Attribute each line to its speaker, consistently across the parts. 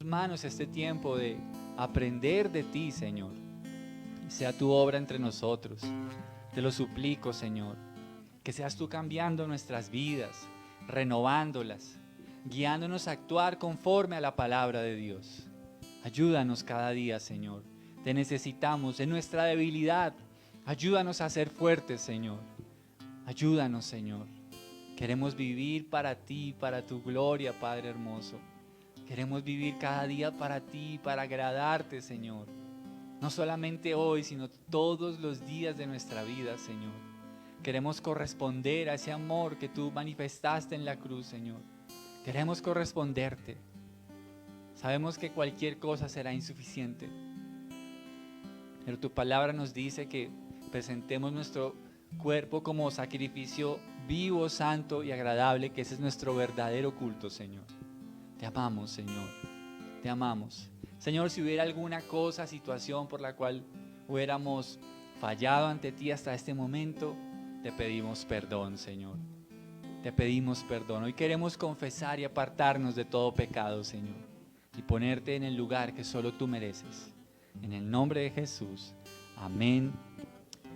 Speaker 1: manos este tiempo de aprender de ti, Señor. Sea tu obra entre nosotros. Te lo suplico, Señor. Que seas tú cambiando nuestras vidas, renovándolas, guiándonos a actuar conforme a la palabra de Dios. Ayúdanos cada día, Señor. Te necesitamos en nuestra debilidad. Ayúdanos a ser fuertes, Señor. Ayúdanos, Señor. Queremos vivir para ti, para tu gloria, Padre hermoso. Queremos vivir cada día para ti, para agradarte, Señor. No solamente hoy, sino todos los días de nuestra vida, Señor. Queremos corresponder a ese amor que tú manifestaste en la cruz, Señor. Queremos corresponderte. Sabemos que cualquier cosa será insuficiente, pero tu palabra nos dice que presentemos nuestro cuerpo como sacrificio vivo, santo y agradable, que ese es nuestro verdadero culto, Señor. Te amamos, Señor. Te amamos. Señor, si hubiera alguna cosa, situación por la cual hubiéramos fallado ante ti hasta este momento, te pedimos perdón, Señor. Te pedimos perdón. Hoy queremos confesar y apartarnos de todo pecado, Señor, y ponerte en el lugar que solo tú mereces. En el nombre de Jesús. Amén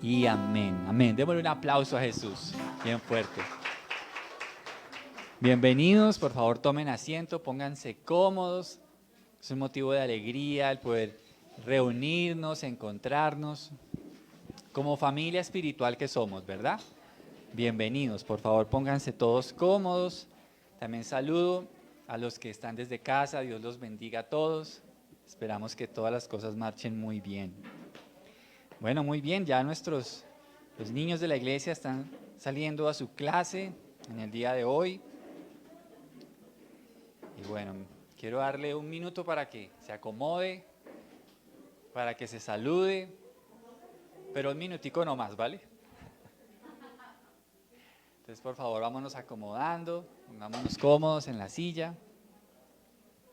Speaker 1: y amén. Amén. Démosle un aplauso a Jesús. Bien fuerte. Bienvenidos. Por favor, tomen asiento, pónganse cómodos. Es un motivo de alegría el poder reunirnos, encontrarnos como familia espiritual que somos, ¿verdad? Bienvenidos, por favor pónganse todos cómodos. También saludo a los que están desde casa, Dios los bendiga a todos. Esperamos que todas las cosas marchen muy bien. Bueno, muy bien, ya los niños de la iglesia están saliendo a su clase en el día de hoy. Y bueno, quiero darle un minuto para que se acomode, para que se salude, pero un minutico nomás, ¿vale? Entonces, por favor, vámonos acomodando, pongámonos cómodos en la silla.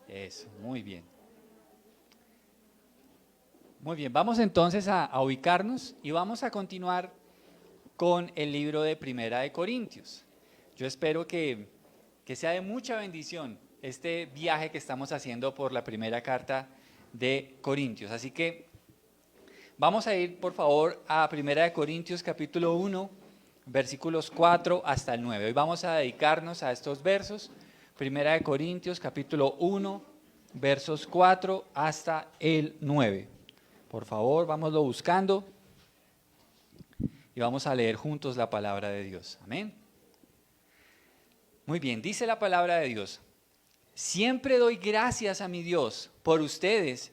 Speaker 1: Eso, muy bien. Muy bien, vamos entonces a ubicarnos y vamos a continuar con el libro de Primera de Corintios. Yo espero que sea de mucha bendición este viaje que estamos haciendo por la primera carta de Corintios. Así que vamos a ir, por favor, a Primera de Corintios capítulo 1, versículos 4 hasta el 9. Hoy vamos a dedicarnos a estos versos. Primera de Corintios capítulo 1, versos 4 hasta el 9. Por favor, vámoslo buscando y vamos a leer juntos la palabra de Dios. Amén. Muy bien, dice la palabra de Dios: siempre doy gracias a mi Dios por ustedes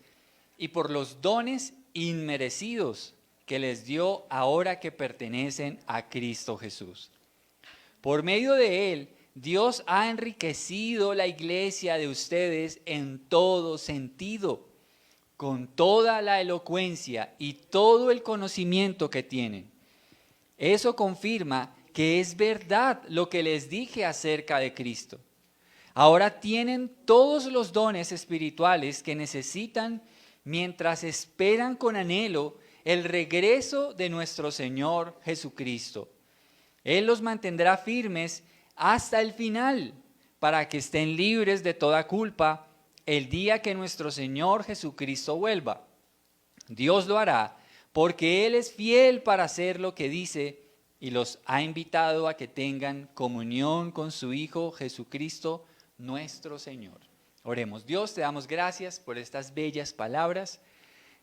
Speaker 1: y por los dones inmerecidos que les dio ahora que pertenecen a Cristo Jesús. Por medio de Él, Dios ha enriquecido la iglesia de ustedes en todo sentido, con toda la elocuencia y todo el conocimiento que tienen. Eso confirma que es verdad lo que les dije acerca de Cristo. Ahora tienen todos los dones espirituales que necesitan mientras esperan con anhelo el regreso de nuestro Señor Jesucristo. Él los mantendrá firmes hasta el final, para que estén libres de toda culpa el día que nuestro Señor Jesucristo vuelva. Dios lo hará porque Él es fiel para hacer lo que dice y los ha invitado a que tengan comunión con su Hijo Jesucristo, nuestro Señor. Oremos. Dios, te damos gracias por estas bellas palabras.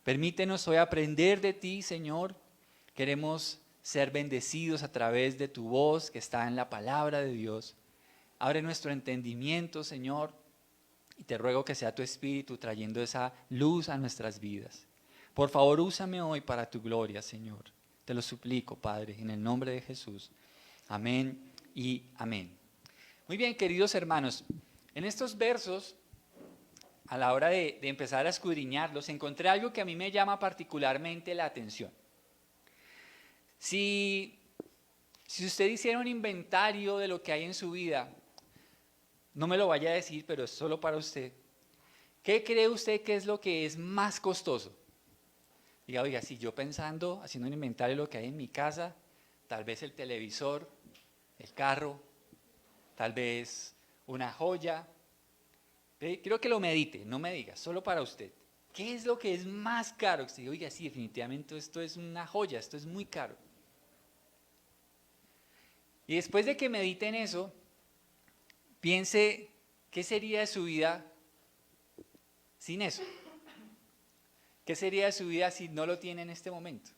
Speaker 1: Permítenos hoy aprender de ti, Señor. Queremos ser bendecidos a través de tu voz que está en la palabra de Dios. Abre nuestro entendimiento, Señor, y te ruego que sea tu Espíritu trayendo esa luz a nuestras vidas. Por favor, úsame hoy para tu gloria, Señor. Te lo suplico, Padre, en el nombre de Jesús. Amén y amén. Muy bien, queridos hermanos, en estos versos, a la hora de empezar a escudriñarlos, encontré algo que a mí me llama particularmente la atención. Si usted hiciera un inventario de lo que hay en su vida, no me lo vaya a decir, pero es solo para usted. ¿Qué cree usted que es lo que es más costoso? Diga, oiga, si yo pensando, haciendo un inventario de lo que hay en mi casa, tal vez el televisor, el carro, tal vez una joya, Quiero que lo medite, no me diga, solo para usted. ¿Qué es lo que es más caro? Que usted diga, oiga, sí, definitivamente esto es una joya, esto es muy caro. Y después de que medite en eso, piense, ¿qué sería de su vida sin eso? ¿Qué sería de su vida si no lo tiene en este momento?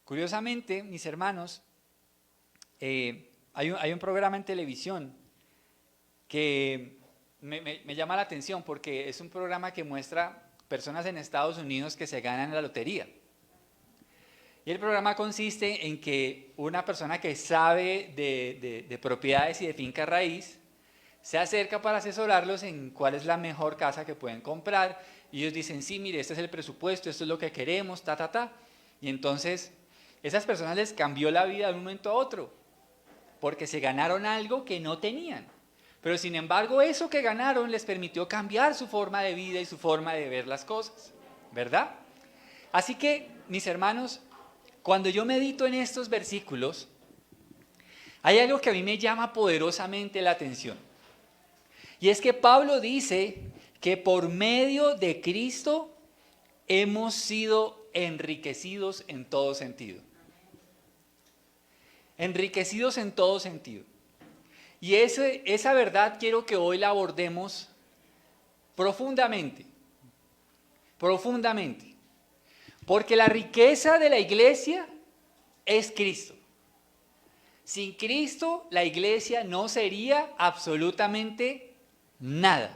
Speaker 1: Curiosamente, mis hermanos, hay un programa en televisión que me llama la atención porque es un programa que muestra personas en Estados Unidos que se ganan la lotería. Y el programa consiste en que una persona que sabe de propiedades y de finca raíz se acerca para asesorarlos en cuál es la mejor casa que pueden comprar. Y ellos dicen, sí, mire, este es el presupuesto, esto es lo que queremos, ta, ta, ta. Y entonces, esas personas les cambió la vida de un momento a otro, porque se ganaron algo que no tenían. Pero sin embargo, eso que ganaron les permitió cambiar su forma de vida y su forma de ver las cosas, ¿verdad? Así que, mis hermanos, cuando yo medito en estos versículos, hay algo que a mí me llama poderosamente la atención. Y es que Pablo dice que por medio de Cristo hemos sido enriquecidos en todo sentido. Enriquecidos en todo sentido. Y esa verdad quiero que hoy la abordemos profundamente. Profundamente. Porque la riqueza de la iglesia es Cristo. Sin Cristo, la iglesia no sería absolutamente nada.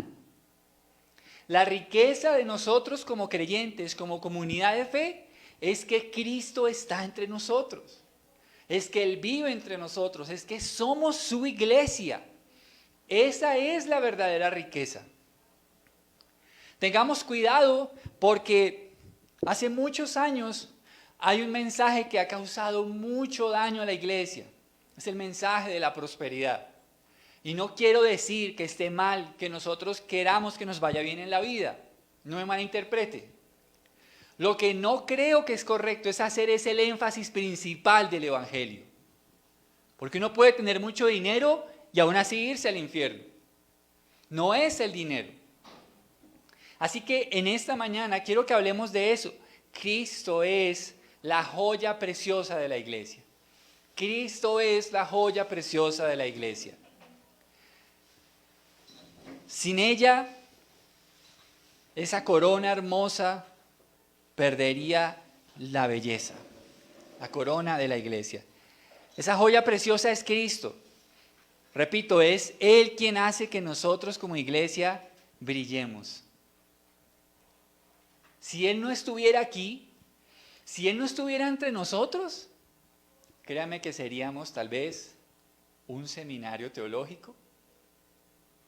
Speaker 1: La riqueza de nosotros como creyentes, como comunidad de fe, es que Cristo está entre nosotros. Es que Él vive entre nosotros, es que somos su iglesia. Esa es la verdadera riqueza. Tengamos cuidado porque hace muchos años hay un mensaje que ha causado mucho daño a la iglesia. Es el mensaje de la prosperidad. Y no quiero decir que esté mal que nosotros queramos que nos vaya bien en la vida. No me malinterprete. Lo que no creo que es correcto es hacer ese el énfasis principal del evangelio. Porque uno puede tener mucho dinero y aún así irse al infierno. No es el dinero. Así que en esta mañana quiero que hablemos de eso. Cristo es la joya preciosa de la iglesia. Cristo es la joya preciosa de la iglesia. Sin ella, esa corona hermosa perdería la belleza, la corona de la iglesia. Esa joya preciosa es Cristo. Repito, es Él quien hace que nosotros como iglesia brillemos. Si Él no estuviera aquí, si Él no estuviera entre nosotros, créame que seríamos tal vez un seminario teológico.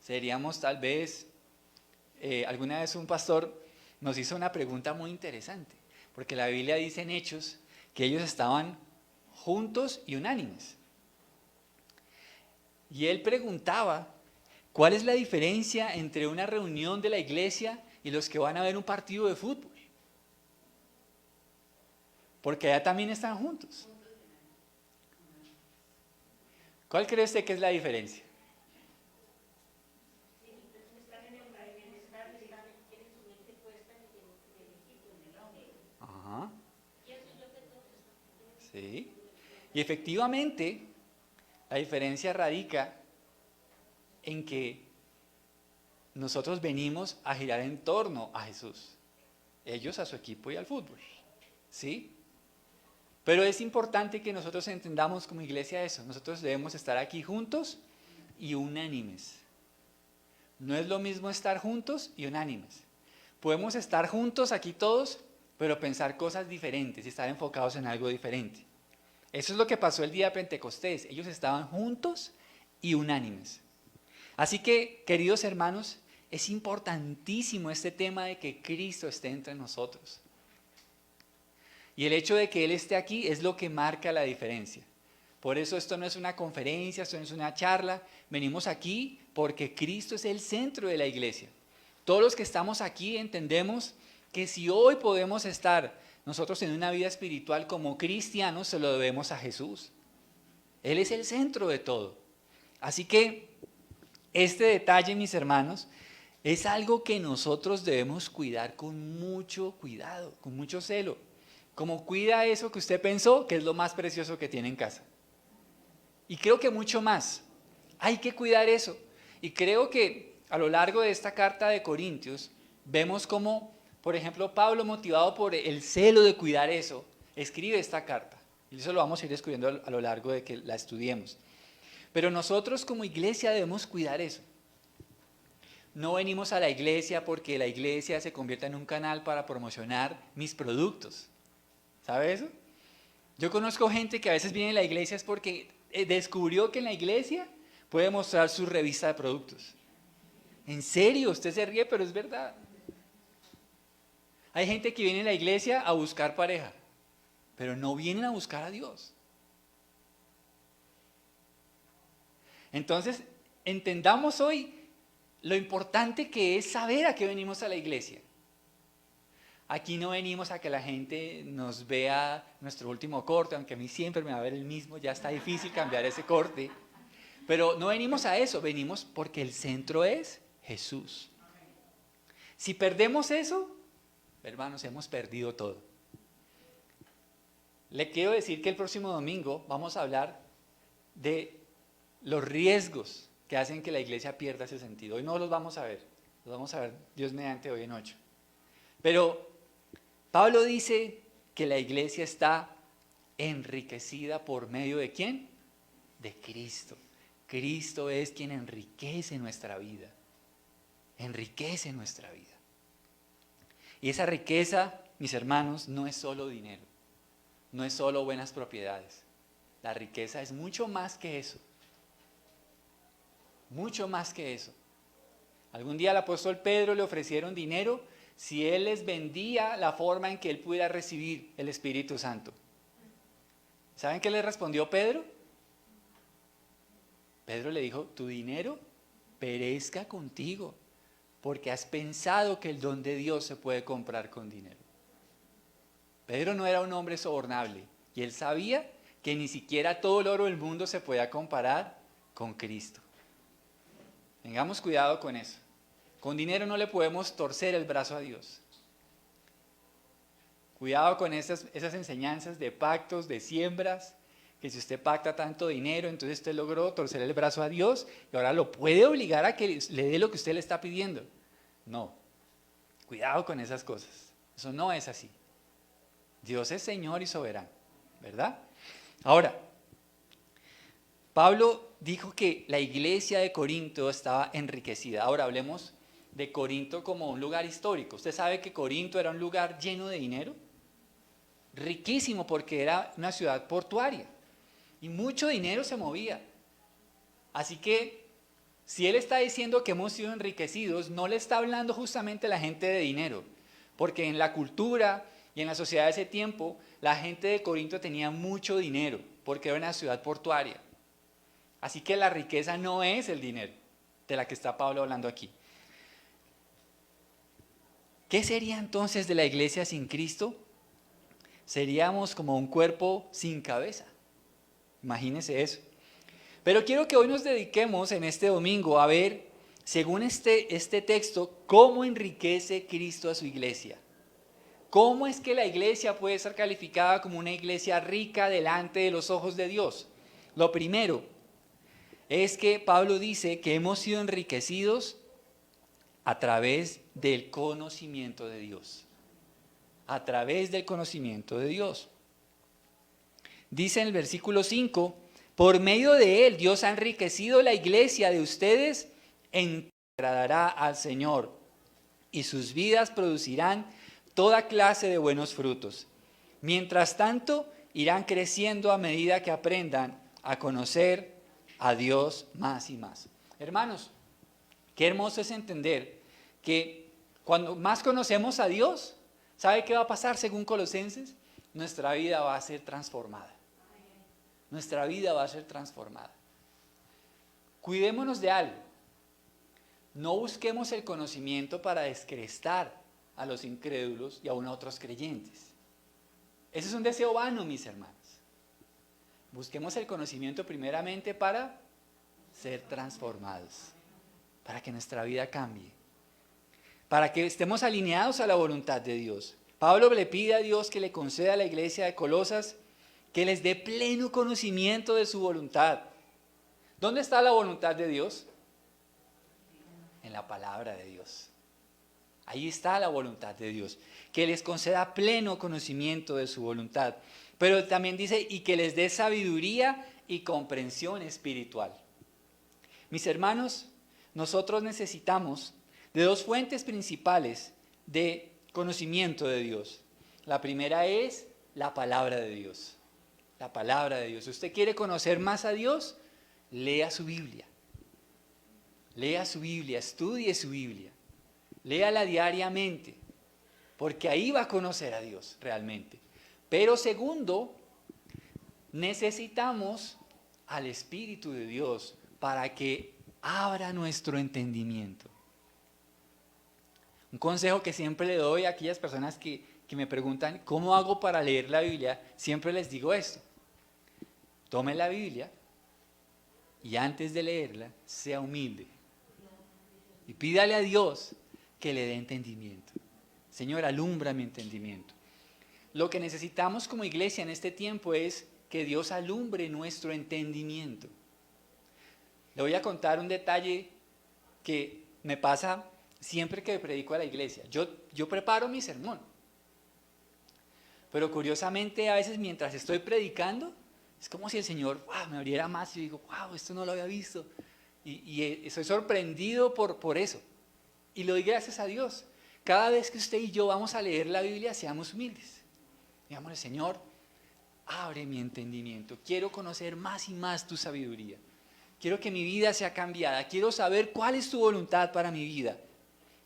Speaker 1: Seríamos tal vez, alguna vez un pastor nos hizo una pregunta muy interesante, porque la Biblia dice en Hechos que ellos estaban juntos y unánimes. Y él preguntaba, ¿cuál es la diferencia entre una reunión de la iglesia y los que van a ver un partido de fútbol? Porque allá también están juntos. ¿Cuál cree usted que es la diferencia? Ajá. Sí. Y efectivamente, la diferencia radica en que nosotros venimos a girar en torno a Jesús. Ellos a su equipo y al fútbol. ¿Sí? Pero es importante que nosotros entendamos como iglesia eso. Nosotros debemos estar aquí juntos y unánimes. No es lo mismo estar juntos y unánimes. Podemos estar juntos aquí todos, pero pensar cosas diferentes y estar enfocados en algo diferente. Eso es lo que pasó el día de Pentecostés. Ellos estaban juntos y unánimes. Así que, queridos hermanos, es importantísimo este tema de que Cristo esté entre nosotros. Y el hecho de que Él esté aquí es lo que marca la diferencia. Por eso esto no es una conferencia, esto no es una charla. Venimos aquí porque Cristo es el centro de la iglesia. Todos los que estamos aquí entendemos que si hoy podemos estar nosotros en una vida espiritual como cristianos, se lo debemos a Jesús. Él es el centro de todo. Así que Este detalle, mis hermanos, es algo que nosotros debemos cuidar con mucho cuidado, con mucho celo. Como cuida eso que usted pensó que es lo más precioso que tiene en casa. Y creo que mucho más. Hay que cuidar eso. Y creo que a lo largo de esta carta de Corintios, vemos cómo, por ejemplo, Pablo, motivado por el celo de cuidar eso, escribe esta carta. Y eso lo vamos a ir descubriendo a lo largo de que la estudiemos. Pero nosotros como iglesia debemos cuidar eso. No venimos a la iglesia porque la iglesia se convierta en un canal para promocionar mis productos. ¿Sabe eso? Yo conozco gente que a veces viene a la iglesia es porque descubrió que en la iglesia puede mostrar su revista de productos. En serio, usted se ríe, pero es verdad. Hay gente que viene a la iglesia a buscar pareja, pero no vienen a buscar a Dios. Entonces, entendamos hoy lo importante que es saber a qué venimos a la iglesia. Aquí no venimos a que la gente nos vea nuestro último corte, aunque a mí siempre me va a ver el mismo, ya está difícil cambiar ese corte. Pero no venimos a eso, venimos porque el centro es Jesús. Si perdemos eso, hermanos, hemos perdido todo. Le quiero decir que el próximo domingo vamos a hablar de los riesgos que hacen que la iglesia pierda ese sentido. Hoy no los vamos a ver, los vamos a ver Dios mediante hoy en 8. Pero Pablo dice que la iglesia está enriquecida por medio de ¿quién? De Cristo. Cristo es quien enriquece nuestra vida. Enriquece nuestra vida. Y esa riqueza, mis hermanos, no es solo dinero. No es solo buenas propiedades. La riqueza es mucho más que eso. Mucho más que eso. Algún día al apóstol Pedro le ofrecieron dinero si él les vendía la forma en que él pudiera recibir el Espíritu Santo. ¿Saben qué le respondió Pedro? Pedro le dijo, tu dinero perezca contigo, porque has pensado que el don de Dios se puede comprar con dinero. Pedro no era un hombre sobornable y él sabía que ni siquiera todo el oro del mundo se podía comparar con Cristo. Tengamos cuidado con eso. Con dinero no le podemos torcer el brazo a Dios. Cuidado con esas enseñanzas de pactos, de siembras, que si usted pacta tanto dinero, entonces usted logró torcer el brazo a Dios y ahora lo puede obligar a que le dé lo que usted le está pidiendo. No, cuidado con esas cosas. Eso no es así. Dios es Señor y soberano, ¿verdad? Ahora, Pablo dijo que la iglesia de Corinto estaba enriquecida. Ahora hablemos de Corinto como un lugar histórico. ¿Usted sabe que Corinto era un lugar lleno de dinero? Riquísimo porque era una ciudad portuaria y mucho dinero se movía. Así que si él está diciendo que hemos sido enriquecidos, no le está hablando justamente a la gente de dinero, porque en la cultura y en la sociedad de ese tiempo, la gente de Corinto tenía mucho dinero porque era una ciudad portuaria. Así que la riqueza no es el dinero de la que está Pablo hablando aquí. ¿Qué sería entonces de la iglesia sin Cristo? Seríamos como un cuerpo sin cabeza. Imagínense eso. Pero quiero que hoy nos dediquemos en este domingo a ver, según este texto, cómo enriquece Cristo a su iglesia. ¿Cómo es que la iglesia puede ser calificada como una iglesia rica delante de los ojos de Dios? Lo primero es que Pablo dice que hemos sido enriquecidos a través del conocimiento de Dios. A través del conocimiento de Dios. Dice en el versículo 5, por medio de él Dios ha enriquecido la iglesia de ustedes en que agradará al Señor y sus vidas producirán toda clase de buenos frutos. Mientras tanto, irán creciendo a medida que aprendan a conocer a Dios más y más. Hermanos, qué hermoso es entender que cuando más conocemos a Dios, ¿sabe qué va a pasar según Colosenses? Nuestra vida va a ser transformada. Nuestra vida va a ser transformada. Cuidémonos de algo. No busquemos el conocimiento para descrestar a los incrédulos y aún a otros creyentes. Ese es un deseo vano, mis hermanos. Busquemos el conocimiento primeramente para ser transformados. para que nuestra vida cambie, para que estemos alineados a la voluntad de Dios. Pablo le pide a Dios que le conceda a la iglesia de Colosas que les dé pleno conocimiento de su voluntad. ¿Dónde está la voluntad de Dios? En la palabra de Dios. Ahí está la voluntad de Dios, que les conceda pleno conocimiento de su voluntad. Pero también dice, y que les dé sabiduría y comprensión espiritual. Mis hermanos, nosotros necesitamos de dos fuentes principales de conocimiento de Dios. La primera es la palabra de Dios. La palabra de Dios. Si usted quiere conocer más a Dios, lea su Biblia. Lea su Biblia, estudie su Biblia. Léala diariamente, porque ahí va a conocer a Dios realmente. Pero segundo, necesitamos al Espíritu de Dios para que abra nuestro entendimiento. Un consejo que siempre le doy a aquellas personas que me preguntan, ¿cómo hago para leer la Biblia? Siempre les digo esto. Tome la Biblia y antes de leerla, sea humilde. Y pídale a Dios que le dé entendimiento. Señor, alumbra mi entendimiento. Lo que necesitamos como iglesia en este tiempo es que Dios alumbre nuestro entendimiento. Le voy a contar un detalle que me pasa siempre que predico a la iglesia. Yo preparo mi sermón, pero curiosamente a veces mientras estoy predicando, es como si el Señor me abriera más y yo digo, wow, esto no lo había visto. Y estoy sorprendido por eso. Y le doy gracias a Dios. Cada vez que usted y yo vamos a leer la Biblia, seamos humildes. Digámosle, Señor, abre mi entendimiento. Quiero conocer más y más tu sabiduría. Quiero que mi vida sea cambiada. Quiero saber cuál es tu voluntad para mi vida.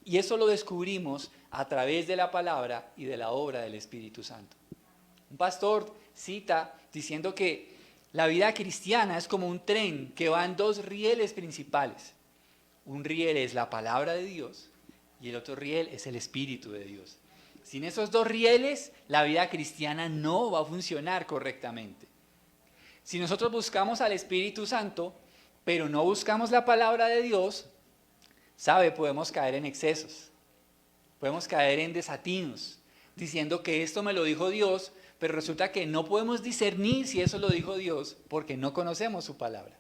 Speaker 1: Y eso lo descubrimos a través de la palabra y de la obra del Espíritu Santo. Un pastor cita diciendo que la vida cristiana es como un tren que va en dos rieles principales. Un riel es la palabra de Dios y el otro riel es el Espíritu de Dios. Sin esos dos rieles, la vida cristiana no va a funcionar correctamente. Si nosotros buscamos al Espíritu Santo, pero no buscamos la palabra de Dios, podemos caer en excesos, podemos caer en desatinos, diciendo que esto me lo dijo Dios, pero resulta que no podemos discernir si eso lo dijo Dios porque no conocemos su palabra.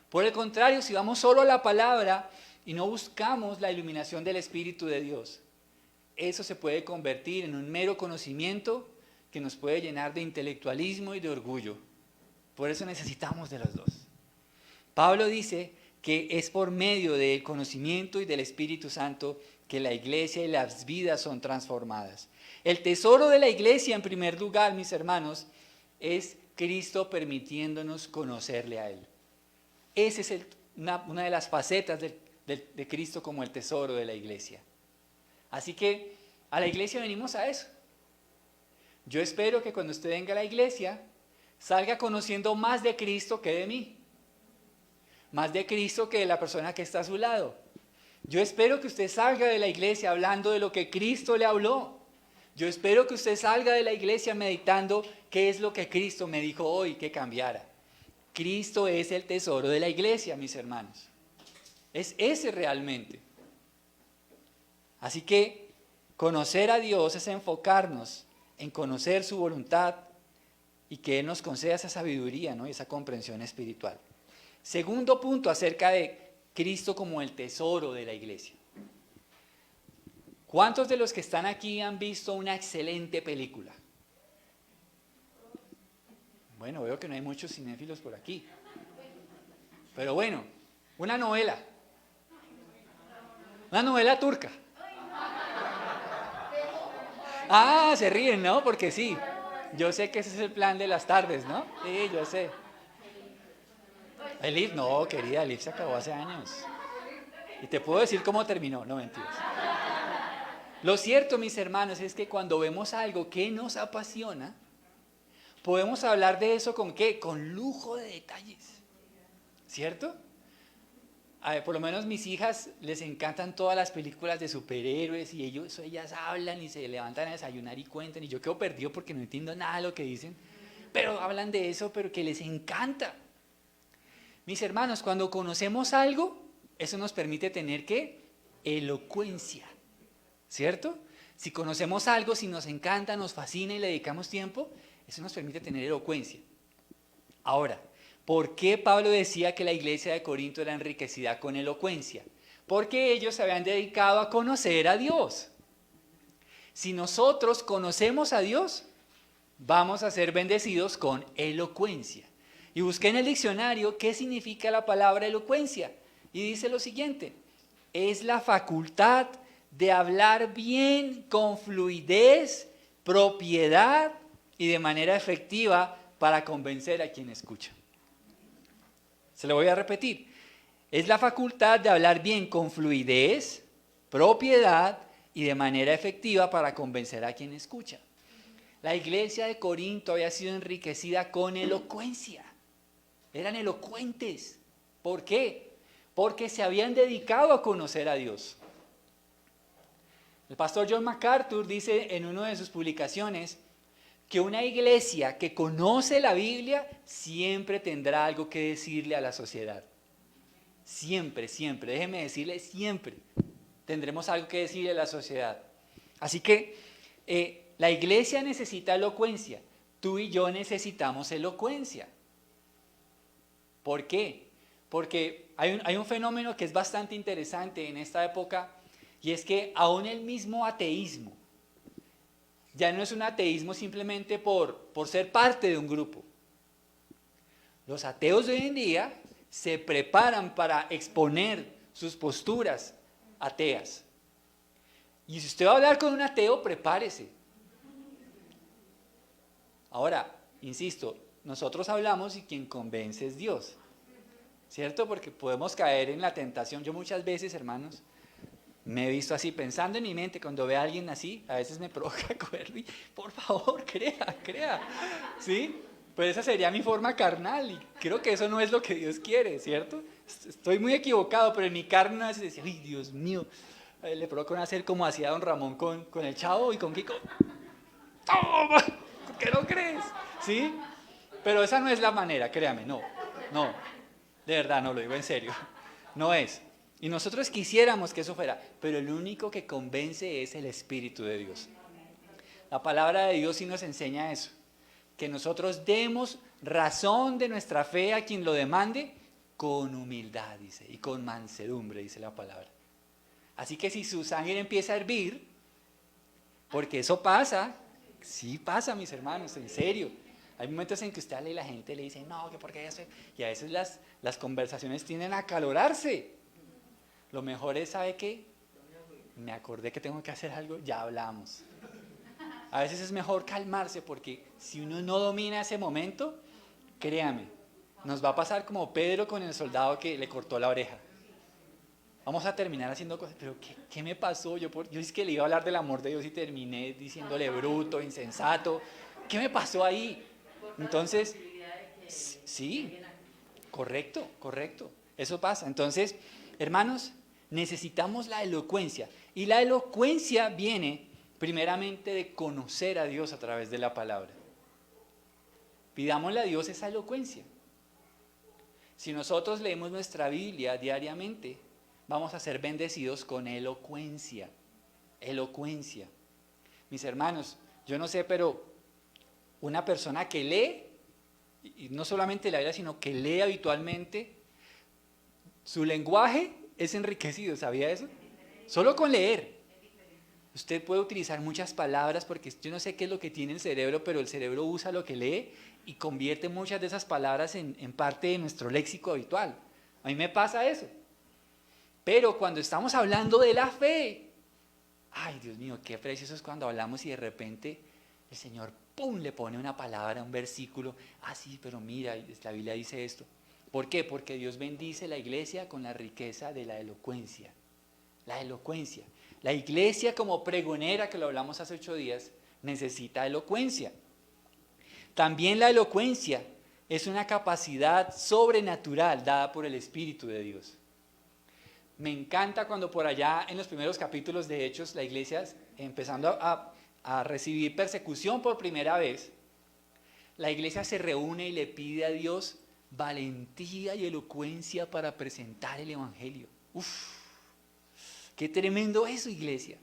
Speaker 1: Por el contrario, si vamos solo a la palabra y no buscamos la iluminación del Espíritu de Dios, eso se puede convertir en un mero conocimiento que nos puede llenar de intelectualismo y de orgullo. Por eso necesitamos de los dos. Pablo dice que es por medio del conocimiento y del Espíritu Santo que la iglesia y las vidas son transformadas. El tesoro de la iglesia, en primer lugar, mis hermanos, es Cristo permitiéndonos conocerle a Él. Esa es una de las facetas de Cristo como el tesoro de la iglesia. Así que a la iglesia venimos a eso. Yo espero que cuando usted venga a la iglesia, salga conociendo más de Cristo que de mí. Más de Cristo que de la persona que está a su lado. Yo espero que usted salga de la iglesia hablando de lo que Cristo le habló. Yo espero que usted salga de la iglesia meditando qué es lo que Cristo me dijo hoy que cambiara. Cristo es el tesoro de la iglesia, mis hermanos. Es ese realmente. Así que conocer a Dios es enfocarnos en conocer su voluntad y que Él nos conceda esa sabiduría, ¿no? Y esa comprensión espiritual. Segundo punto acerca de Cristo como el tesoro de la iglesia. ¿Cuántos de los que están aquí han visto una excelente película? Bueno, veo que no hay muchos cinéfilos por aquí. Pero bueno, una novela. Una novela turca. Ah, se ríen, ¿no? Porque sí. Yo sé que ese es el plan de las tardes, ¿no? Sí, yo sé. Elif, no, querida, Elif se acabó hace años. Y te puedo decir cómo terminó, no mentiras. Lo cierto, mis hermanos, es que cuando vemos algo que nos apasiona, podemos hablar de eso ¿con qué? Con lujo de detalles, ¿cierto? A ver, por lo menos mis hijas les encantan todas las películas de superhéroes y ellas hablan y se levantan a desayunar y cuentan y yo quedo perdido porque no entiendo nada de lo que dicen, pero hablan de eso, pero que les encanta. Mis hermanos, cuando conocemos algo, eso nos permite tener, ¿qué? Elocuencia, ¿cierto? Si conocemos algo, si nos encanta, nos fascina y le dedicamos tiempo, eso nos permite tener elocuencia. Ahora, ¿por qué Pablo decía que la iglesia de Corinto era enriquecida con elocuencia? Porque ellos se habían dedicado a conocer a Dios. Si nosotros conocemos a Dios, vamos a ser bendecidos con elocuencia. Y busqué en el diccionario qué significa la palabra elocuencia. Y dice lo siguiente: es la facultad de hablar bien, con fluidez, propiedad y de manera efectiva para convencer a quien escucha. Se lo voy a repetir. Es la facultad de hablar bien con fluidez, propiedad y de manera efectiva para convencer a quien escucha. La iglesia de Corinto había sido enriquecida con elocuencia. Eran elocuentes. ¿Por qué? Porque se habían dedicado a conocer a Dios. El pastor John MacArthur dice en una de sus publicaciones que una iglesia que conoce la Biblia siempre tendrá algo que decirle a la sociedad. Siempre, siempre, déjeme decirle, siempre tendremos algo que decirle a la sociedad. Así que la iglesia necesita elocuencia. Tú y yo necesitamos elocuencia. ¿Por qué? Porque hay un fenómeno que es bastante interesante en esta época, y es que aún el mismo ateísmo ya no es un ateísmo simplemente por ser parte de un grupo. Los ateos de hoy en día se preparan para exponer sus posturas ateas. Y si usted va a hablar con un ateo, prepárese. Ahora, insisto, nosotros hablamos y quien convence es Dios, ¿cierto? Porque podemos caer en la tentación. Yo muchas veces, hermanos, me he visto así, pensando en mi mente, cuando veo a alguien así, a veces me provoca cogerlo y, por favor, crea, ¿sí? Pero esa sería mi forma carnal y creo que eso no es lo que Dios quiere, ¿cierto? Estoy muy equivocado, pero en mi carne a veces decía, ¡ay, Dios mío! Le provoca hacer como hacía don Ramón con el Chavo y con Kiko. ¡Toma! ¿Por qué no crees? ¿Sí? Pero esa no es la manera, créame, no, de verdad, no lo digo en serio, no es. Y nosotros quisiéramos que eso fuera, pero el único que convence es el Espíritu de Dios. La palabra de Dios sí nos enseña eso, que nosotros demos razón de nuestra fe a quien lo demande con humildad, dice, y con mansedumbre, dice la palabra. Así que si su sangre empieza a hervir, porque eso pasa, sí pasa, mis hermanos, en serio. Hay momentos en que usted habla y la gente le dice, no, que porque eso, y a veces las conversaciones tienden a acalorarse. Lo mejor es, ¿sabe qué? Me acordé que tengo que hacer algo, ya hablamos. A veces es mejor calmarse porque si uno no domina ese momento, créame, nos va a pasar como Pedro con el soldado que le cortó la oreja. Vamos a terminar haciendo cosas, pero ¿qué me pasó? Yo es que le iba a hablar del amor de Dios y terminé diciéndole bruto, insensato. ¿Qué me pasó ahí? Entonces, sí, correcto, eso pasa. Entonces, hermanos, necesitamos la elocuencia. Y la elocuencia viene primeramente de conocer a Dios a través de la palabra. Pidámosle a Dios esa elocuencia. Si nosotros leemos nuestra Biblia diariamente, vamos a ser bendecidos con elocuencia. Elocuencia. Mis hermanos, yo no sé, pero una persona que lee, y no solamente la Biblia, sino que lee habitualmente, su lenguaje es enriquecido, ¿sabía eso? Solo con leer. Usted puede utilizar muchas palabras porque yo no sé qué es lo que tiene el cerebro, pero el cerebro usa lo que lee y convierte muchas de esas palabras en parte de nuestro léxico habitual. A mí me pasa eso. Pero cuando estamos hablando de la fe, ay Dios mío, qué precioso es cuando hablamos y de repente el Señor, ¡pum!, le pone una palabra, un versículo. Ah, sí, pero mira, la Biblia dice esto. ¿Por qué? Porque Dios bendice la iglesia con la riqueza de la elocuencia. La elocuencia. La iglesia como pregonera, que lo hablamos hace 8 días, necesita elocuencia. También la elocuencia es una capacidad sobrenatural dada por el Espíritu de Dios. Me encanta cuando por allá en los primeros capítulos de Hechos la iglesia empezando a recibir persecución por primera vez, la iglesia se reúne y le pide a Dios valentía y elocuencia para presentar el Evangelio. Uf, qué tremendo eso, iglesia.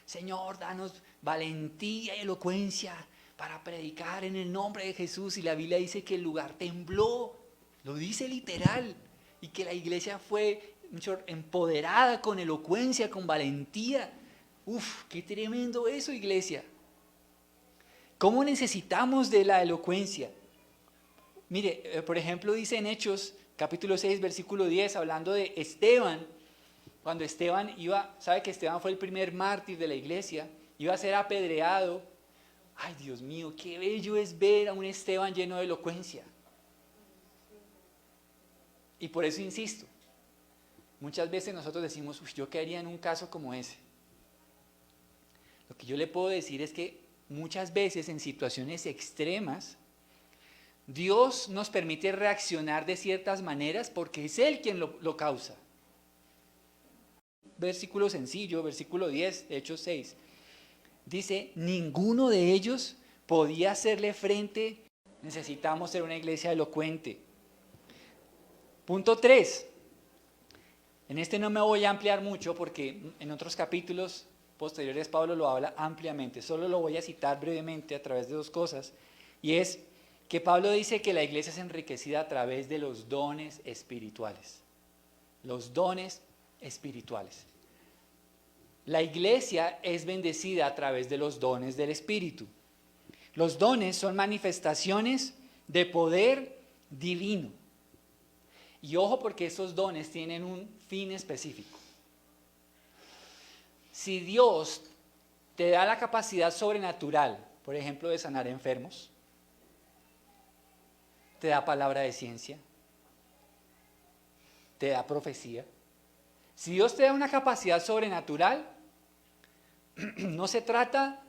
Speaker 1: Señor, danos valentía y elocuencia para predicar en el nombre de Jesús. Y la Biblia dice que el lugar tembló, lo dice literal, y que la iglesia fue empoderada con elocuencia, con valentía. Uf, qué tremendo eso, iglesia. ¿Cómo necesitamos de la elocuencia? Mire, por ejemplo, dice en Hechos, capítulo 6, versículo 10, hablando de Esteban, cuando Esteban sabe que Esteban fue el primer mártir de la iglesia, iba a ser apedreado. Ay, Dios mío, qué bello es ver a un Esteban lleno de elocuencia. Y por eso insisto, muchas veces nosotros decimos, yo qué haría en un caso como ese. Lo que yo le puedo decir es que muchas veces en situaciones extremas, Dios nos permite reaccionar de ciertas maneras porque es Él quien lo causa. Versículo sencillo, versículo 10 de Hechos 6. Dice, ninguno de ellos podía hacerle frente. Necesitamos ser una iglesia elocuente. Punto 3. En este no me voy a ampliar mucho porque en otros capítulos posteriores Pablo lo habla ampliamente. Solo lo voy a citar brevemente a través de dos cosas. Y es que Pablo dice que la iglesia es enriquecida a través de los dones espirituales. Los dones espirituales. La iglesia es bendecida a través de los dones del Espíritu. Los dones son manifestaciones de poder divino. Y ojo porque esos dones tienen un fin específico. Si Dios te da la capacidad sobrenatural, por ejemplo, de sanar enfermos, te da palabra de ciencia, te da profecía. Si Dios te da una capacidad sobrenatural, no se trata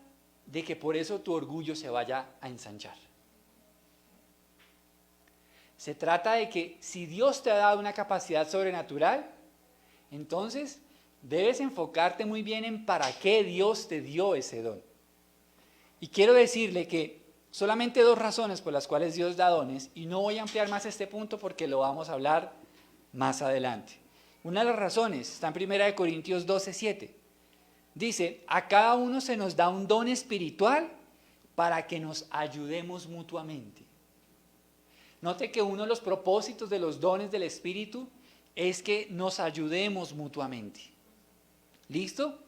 Speaker 1: de que por eso tu orgullo se vaya a ensanchar. Se trata de que si Dios te ha dado una capacidad sobrenatural, entonces debes enfocarte muy bien en para qué Dios te dio ese don. Y quiero decirle que solamente dos razones por las cuales Dios da dones, y no voy a ampliar más este punto porque lo vamos a hablar más adelante. Una de las razones está en 1 Corintios 12:7. Dice, a cada uno se nos da un don espiritual para que nos ayudemos mutuamente. Note que uno de los propósitos de los dones del Espíritu es que nos ayudemos mutuamente. ¿Listo?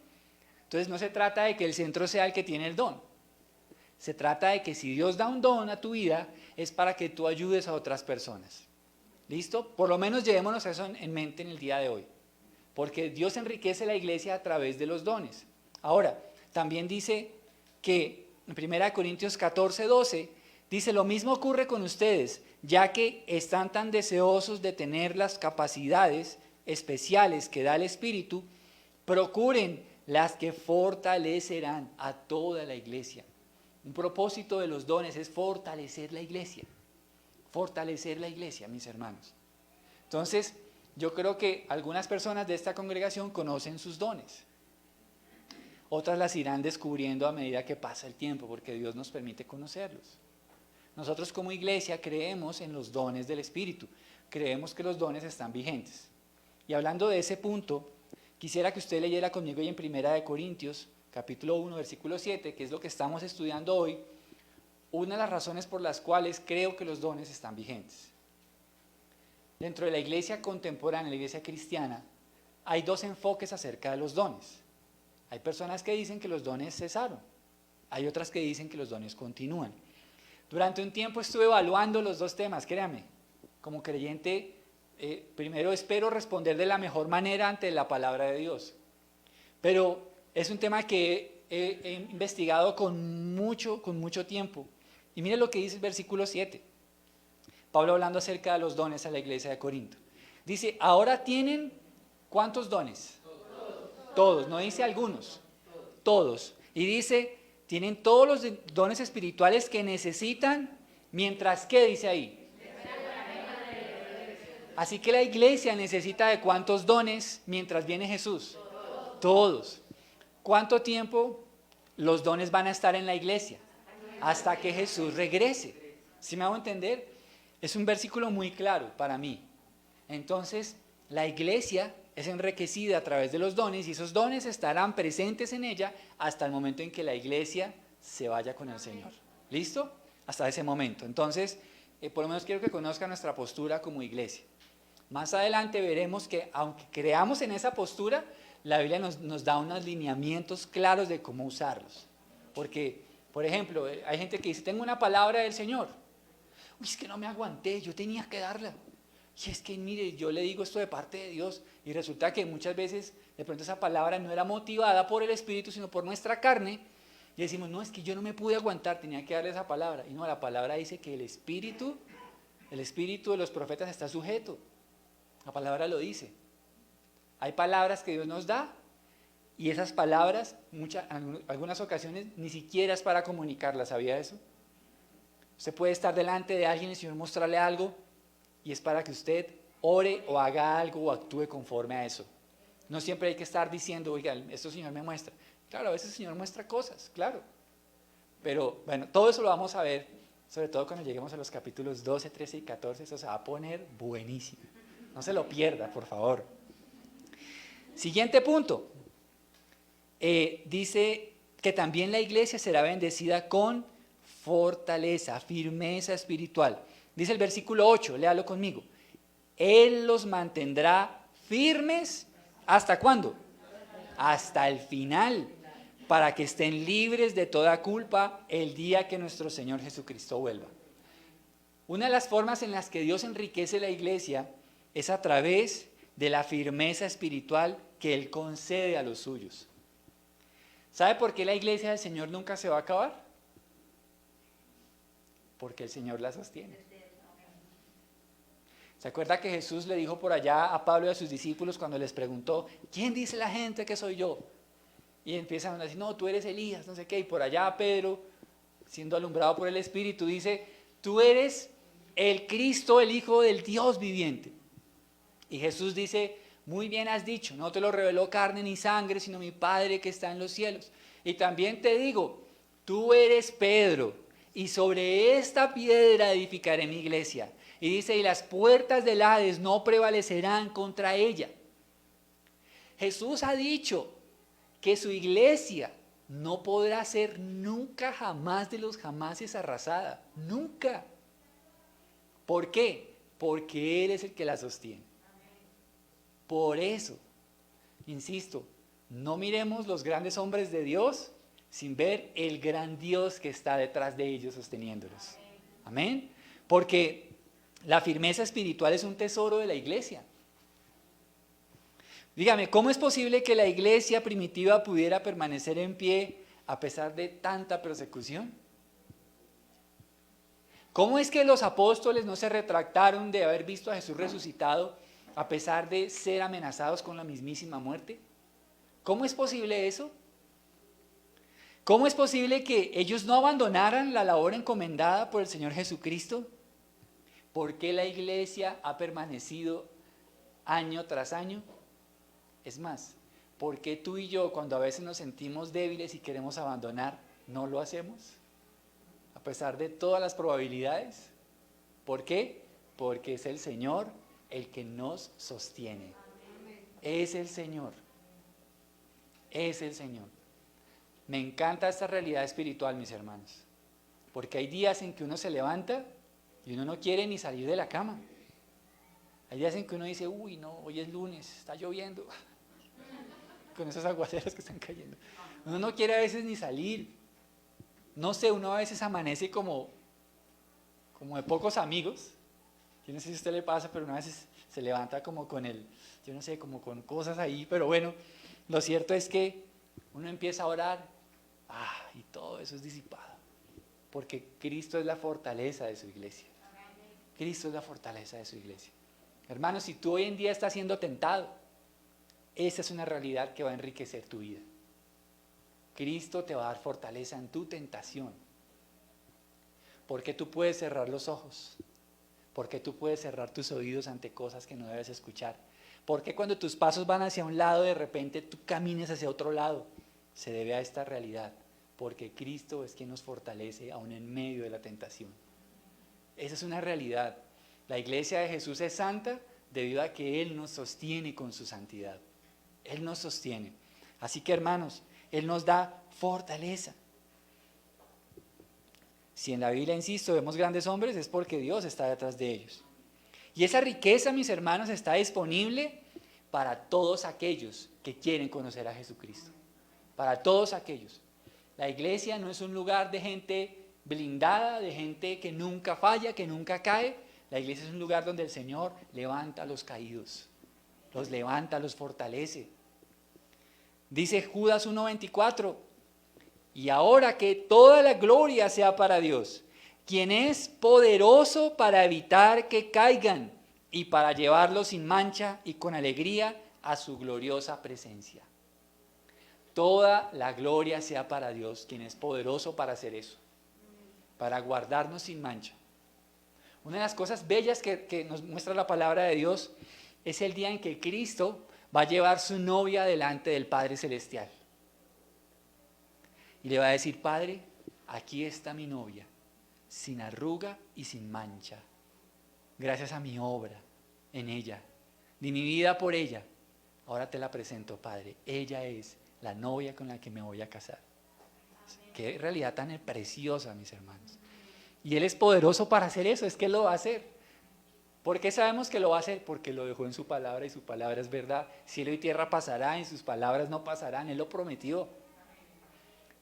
Speaker 1: Entonces no se trata de que el centro sea el que tiene el don. Se trata de que si Dios da un don a tu vida es para que tú ayudes a otras personas. ¿Listo? Por lo menos llevémonos eso en mente en el día de hoy. Porque Dios enriquece la iglesia a través de los dones. Ahora, también dice que en 1 Corintios 14:12, dice, lo mismo ocurre con ustedes, ya que están tan deseosos de tener las capacidades especiales que da el Espíritu, procuren las que fortalecerán a toda la iglesia. Un propósito de los dones es fortalecer la iglesia. Fortalecer la iglesia, mis hermanos. Entonces, yo creo que algunas personas de esta congregación conocen sus dones. Otras las irán descubriendo a medida que pasa el tiempo, porque Dios nos permite conocerlos. Nosotros como iglesia creemos en los dones del Espíritu. Creemos que los dones están vigentes. Y hablando de ese punto, quisiera que usted leyera conmigo hoy en 1 Corintios, capítulo 1, versículo 7, que es lo que estamos estudiando hoy, una de las razones por las cuales creo que los dones están vigentes. Dentro de la iglesia contemporánea, la iglesia cristiana, hay dos enfoques acerca de los dones. Hay personas que dicen que los dones cesaron, hay otras que dicen que los dones continúan. Durante un tiempo estuve evaluando los dos temas, créame, como creyente, primero espero responder de la mejor manera ante la palabra de Dios, pero es un tema que he investigado con mucho tiempo. Y mire lo que dice el versículo 7. Pablo hablando acerca de los dones a la iglesia de Corinto. Dice, ahora tienen, ¿cuántos dones? Todos, no dice algunos, todos. Y dice, tienen todos los dones espirituales que necesitan, mientras que dice ahí. Así que la iglesia necesita de ¿cuántos dones mientras viene Jesús? Todos. ¿Cuánto tiempo los dones van a estar en la iglesia? Hasta que Jesús regrese. ¿Sí me hago entender? Es un versículo muy claro para mí. Entonces, la iglesia es enriquecida a través de los dones y esos dones estarán presentes en ella hasta el momento en que la iglesia se vaya con el Señor. ¿Listo? Hasta ese momento. Entonces, por lo menos quiero que conozcan nuestra postura como iglesia. Más adelante veremos que aunque creamos en esa postura, la Biblia nos da unos lineamientos claros de cómo usarlos. Porque, por ejemplo, hay gente que dice, tengo una palabra del Señor. Uy, es que no me aguanté, yo tenía que darla. Y es que, mire, yo le digo esto de parte de Dios y resulta que muchas veces de pronto esa palabra no era motivada por el Espíritu, sino por nuestra carne. Y decimos, no, es que yo no me pude aguantar, tenía que darle esa palabra. Y no, la palabra dice que el espíritu de los profetas está sujeto. La palabra lo dice. Hay palabras que Dios nos da y esas palabras, algunas ocasiones, ni siquiera es para comunicarlas. ¿Sabía eso? Usted puede estar delante de alguien y el Señor mostrarle algo y es para que usted ore o haga algo o actúe conforme a eso. No siempre hay que estar diciendo, oiga, esto el Señor me muestra. Claro, a veces el Señor muestra cosas, claro. Pero bueno, todo eso lo vamos a ver, sobre todo cuando lleguemos a los capítulos 12, 13 y 14. Eso se va a poner buenísimo. No se lo pierda, por favor. Siguiente punto. Dice que también la iglesia será bendecida con fortaleza, firmeza espiritual. Dice el versículo 8, léalo conmigo. Él los mantendrá firmes, ¿hasta cuándo? Hasta el final, para que estén libres de toda culpa el día que nuestro Señor Jesucristo vuelva. Una de las formas en las que Dios enriquece la iglesia es a través de la firmeza espiritual que Él concede a los suyos. ¿Sabe por qué la iglesia del Señor nunca se va a acabar? Porque el Señor la sostiene. ¿Se acuerda que Jesús le dijo por allá a Pablo y a sus discípulos cuando les preguntó, ¿quién dice la gente que soy yo? Y empiezan a decir, no, tú eres Elías, no sé qué. Y por allá Pedro, siendo alumbrado por el Espíritu, dice, tú eres el Cristo, el Hijo del Dios viviente. Y Jesús dice, muy bien has dicho, no te lo reveló carne ni sangre, sino mi Padre que está en los cielos. Y también te digo, tú eres Pedro, y sobre esta piedra edificaré mi iglesia. Y dice, y las puertas del Hades no prevalecerán contra ella. Jesús ha dicho que su iglesia no podrá ser nunca jamás de los jamases arrasada. Nunca. ¿Por qué? Porque Él es el que la sostiene. Por eso, insisto, no miremos los grandes hombres de Dios sin ver el gran Dios que está detrás de ellos sosteniéndolos. Amén. Porque la firmeza espiritual es un tesoro de la iglesia. Dígame, ¿cómo es posible que la iglesia primitiva pudiera permanecer en pie a pesar de tanta persecución? ¿Cómo es que los apóstoles no se retractaron de haber visto a Jesús resucitado a pesar de ser amenazados con la mismísima muerte? ¿Cómo es posible eso? ¿Cómo es posible que ellos no abandonaran la labor encomendada por el Señor Jesucristo? ¿Por qué la iglesia ha permanecido año tras año? Es más, ¿por qué tú y yo, cuando a veces nos sentimos débiles y queremos abandonar, no lo hacemos? A pesar de todas las probabilidades. ¿Por qué? Porque es el Señor el que nos sostiene. Es el Señor. Es el Señor. Me encanta esta realidad espiritual, mis hermanos. Porque hay días en que uno se levanta y uno no quiere ni salir de la cama. Hay días en que uno dice, uy, no, hoy es lunes, está lloviendo. Con esos aguaceros que están cayendo. Uno no quiere a veces ni salir. No sé, uno a veces amanece como de pocos amigos. Yo no sé si a usted le pasa, pero una vez se levanta como con yo no sé, como con cosas ahí. Pero bueno, lo cierto es que uno empieza a orar y todo eso es disipado. Porque Cristo es la fortaleza de su iglesia. Cristo es la fortaleza de su iglesia. Hermanos, si tú hoy en día estás siendo tentado, esa es una realidad que va a enriquecer tu vida. Cristo te va a dar fortaleza en tu tentación. Porque tú puedes cerrar los ojos. Porque tú puedes cerrar tus oídos ante cosas que no debes escuchar. Porque cuando tus pasos van hacia un lado, de repente tú camines hacia otro lado. Se debe a esta realidad. Porque Cristo es quien nos fortalece aún en medio de la tentación. Esa es una realidad. La iglesia de Jesús es santa debido a que Él nos sostiene con su santidad. Él nos sostiene. Así que, hermanos, Él nos da fortaleza. Si en la Biblia, insisto, vemos grandes hombres, es porque Dios está detrás de ellos. Y esa riqueza, mis hermanos, está disponible para todos aquellos que quieren conocer a Jesucristo. Para todos aquellos. La iglesia no es un lugar de gente blindada, de gente que nunca falla, que nunca cae. La iglesia es un lugar donde el Señor levanta a los caídos, los levanta, los fortalece. Dice Judas 1:24, y ahora que toda la gloria sea para Dios, quien es poderoso para evitar que caigan y para llevarlos sin mancha y con alegría a su gloriosa presencia. Toda la gloria sea para Dios, quien es poderoso para hacer eso, para guardarnos sin mancha. Una de las cosas bellas que nos muestra la palabra de Dios es el día en que Cristo va a llevar su novia delante del Padre Celestial. Y le va a decir, Padre, aquí está mi novia, sin arruga y sin mancha. Gracias a mi obra en ella, di mi vida por ella. Ahora te la presento, Padre. Ella es la novia con la que me voy a casar. Qué realidad tan preciosa, mis hermanos. Y Él es poderoso para hacer eso, es que Él lo va a hacer. ¿Por qué sabemos que lo va a hacer? Porque lo dejó en su palabra y su palabra es verdad. Cielo y tierra pasarán y sus palabras no pasarán, Él lo prometió.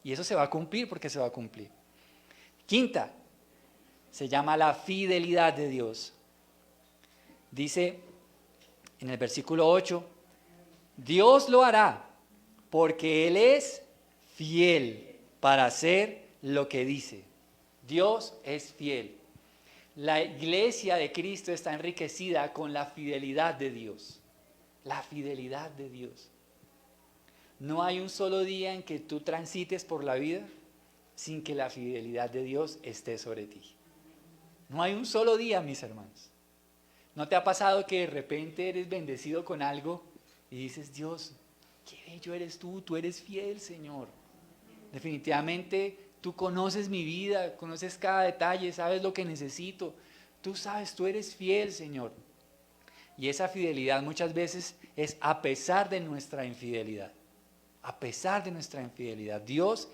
Speaker 1: Y eso se va a cumplir porque se va a cumplir. Quinta, se llama la fidelidad de Dios. Dice en el versículo 8, Dios lo hará porque Él es fiel para hacer lo que dice. Dios es fiel. La iglesia de Cristo está enriquecida con la fidelidad de Dios. La fidelidad de Dios. No hay un solo día en que tú transites por la vida sin que la fidelidad de Dios esté sobre ti. No hay un solo día, mis hermanos. ¿No te ha pasado que de repente eres bendecido con algo y dices, Dios, qué bello eres tú eres fiel, Señor? Definitivamente tú conoces mi vida, conoces cada detalle, sabes lo que necesito. Tú sabes, tú eres fiel, Señor. Y esa fidelidad muchas veces es a pesar de nuestra infidelidad. A pesar de nuestra infidelidad. Dios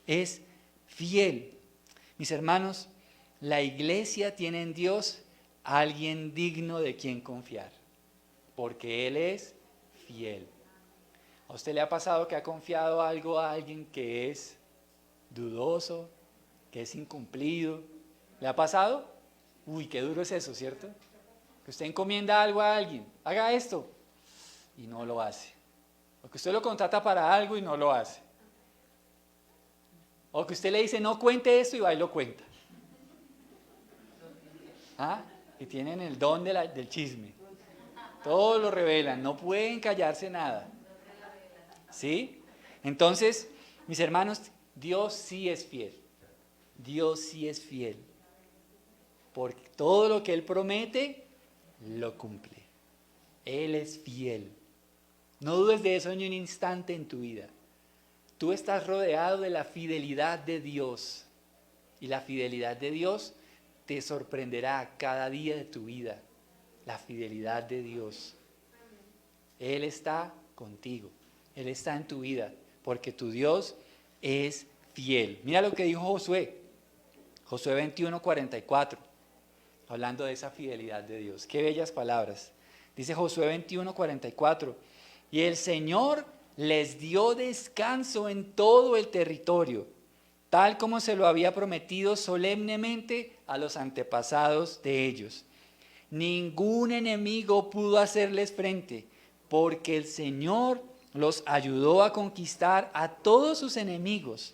Speaker 1: es fiel. Mis hermanos, la iglesia tiene en Dios a alguien digno de quien confiar. Porque Él es fiel. ¿A usted le ha pasado que ha confiado algo a alguien que es dudoso, que es incumplido? ¿Le ha pasado? Uy, qué duro es eso, ¿cierto? Que usted encomienda algo a alguien, haga esto, y no lo hace. O que usted lo contrata para algo y no lo hace. O que usted le dice, no cuente esto y va y lo cuenta. ¿Ah? Y tienen el don del chisme. Todo lo revelan, no pueden callarse nada. ¿Sí? Entonces, mis hermanos, Dios sí es fiel. Dios sí es fiel. Porque todo lo que Él promete, lo cumple. Él es fiel. No dudes de eso ni un instante en tu vida. Tú estás rodeado de la fidelidad de Dios. Y la fidelidad de Dios te sorprenderá cada día de tu vida. La fidelidad de Dios. Él está contigo. Él está en tu vida. Porque tu Dios es fiel. Mira lo que dijo Josué. Josué 21:44. Hablando de esa fidelidad de Dios. Qué bellas palabras. Dice Josué 21:44. Y el Señor les dio descanso en todo el territorio, tal como se lo había prometido solemnemente a los antepasados de ellos. Ningún enemigo pudo hacerles frente, porque el Señor los ayudó a conquistar a todos sus enemigos.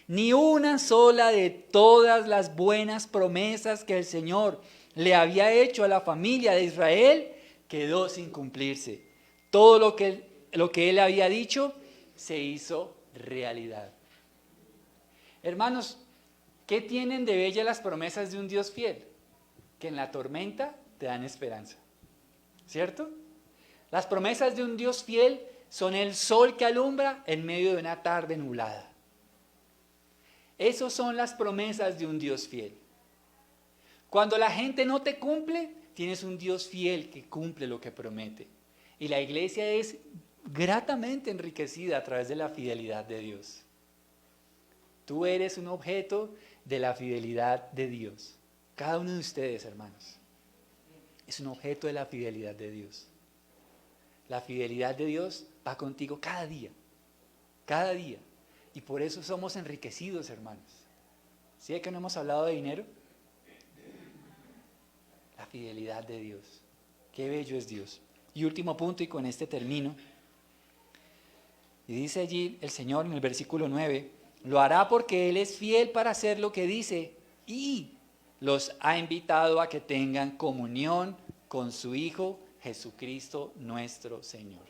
Speaker 1: Ni una sola de todas las buenas promesas que el Señor le había hecho a la familia de Israel quedó sin cumplirse. Todo lo que Él había dicho se hizo realidad. Hermanos, ¿qué tienen de bella las promesas de un Dios fiel? Que en la tormenta te dan esperanza. ¿Cierto? Las promesas de un Dios fiel son el sol que alumbra en medio de una tarde nublada. Esas son las promesas de un Dios fiel. Cuando la gente no te cumple, tienes un Dios fiel que cumple lo que promete. Y la iglesia es gratamente enriquecida a través de la fidelidad de Dios. Tú eres un objeto de la fidelidad de Dios. Cada uno de ustedes, hermanos, es un objeto de la fidelidad de Dios. La fidelidad de Dios va contigo cada día. Cada día. Y por eso somos enriquecidos, hermanos. ¿Sí que no hemos hablado de dinero? La fidelidad de Dios. Qué bello es Dios. Y último punto, y con este termino. Y dice allí el Señor en el versículo 9, lo hará porque Él es fiel para hacer lo que dice y los ha invitado a que tengan comunión con su Hijo Jesucristo nuestro Señor.